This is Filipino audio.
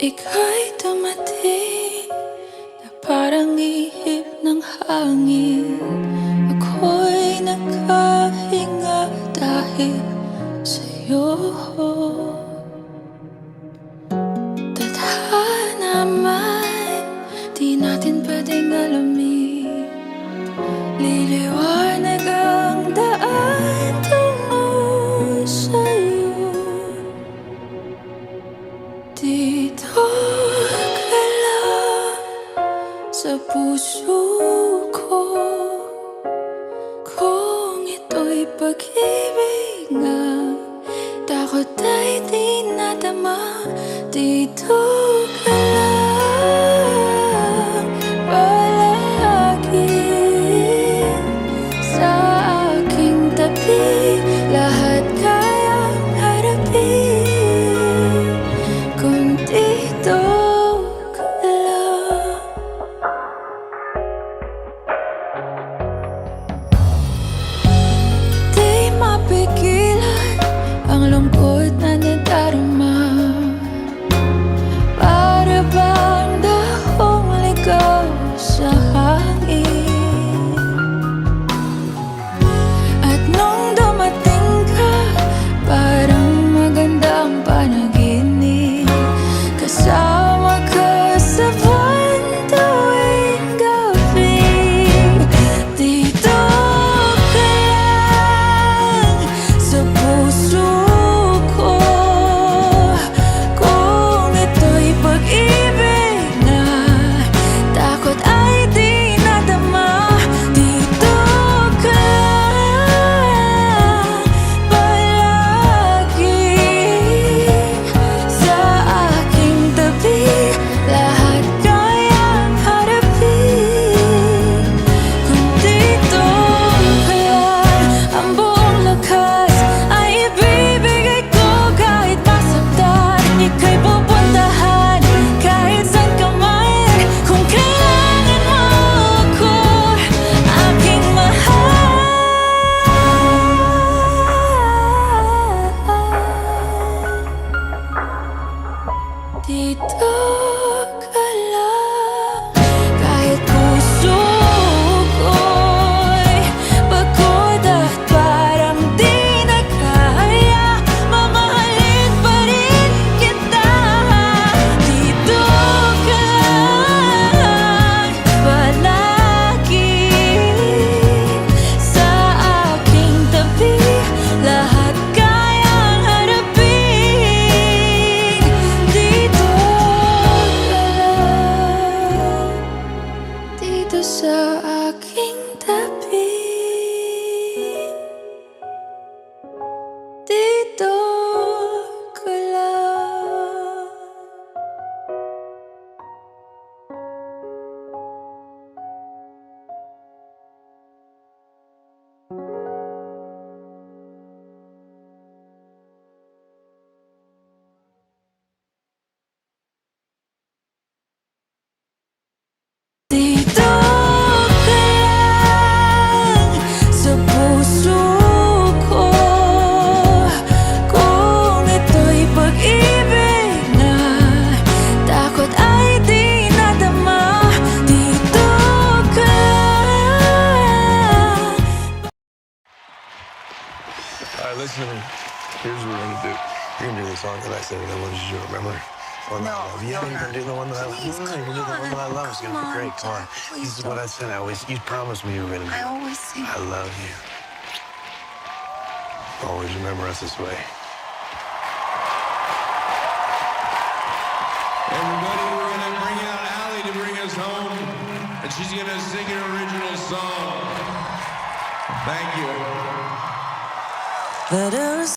Ika'y dumating na parang ihip ng hangin. Ako'y nakahinga dahil sa'yo. Tadhana man, di natin pwedeng alamin. Liliwanag ang daan tungo sa'yo. Dito ka lang sa puso ko. Kung ito'y pag-ibig nga, takot ay di nadama. Dito ka lang palagi sa aking tabi. Lahat kayang harapin kung dito ka lang. Di mapigilan ang lungkot na nadarama. Para bang dahong ligaw sa hangin. At nung dumating ka, parang maganda ang panaginip. Kasama ka sa buwan tuwing gabi. Dito ka lang sa puso ko. Kung ito'y pag-ibig na, takot ay di nadama. Dito ka lang palagi sa aking tabi. Lahat kayang harapin kung dito ka lang. Ang buong lakas ay ibibigay ko kahit masaktan. Ika'y pupuntahan kahit saan ka man. Kung kailangan mo ako, aking mahal. Dito ka lang kahit puso ko'y pagod at parang di na kaya. Mamahalin pa rin kita. Dito ka lang palagi sa aking tabi. Lahat kayang harapin. Dito ka lang, dito sa aking tabi. Dito ka lang. Dito ka lang sa puso ko. Kung ito'y pag-ibig na, takot ay di nadama. Dito ka lang. Alright, listen to me. Here's what we're gonna do. You're gonna do the song that I said that I wanted you to remember. One that I love. Yeah, you're gonna do the one that I love. Please, No, you're gonna do the one that I love. It's gonna be great. Come on. Please This is what I said. You promised me you were gonna do. I always say I love you. Always remember us this way. Everybody, we're gonna bring out Allie to bring us home, and she's gonna sing an original song. Thank you. Let us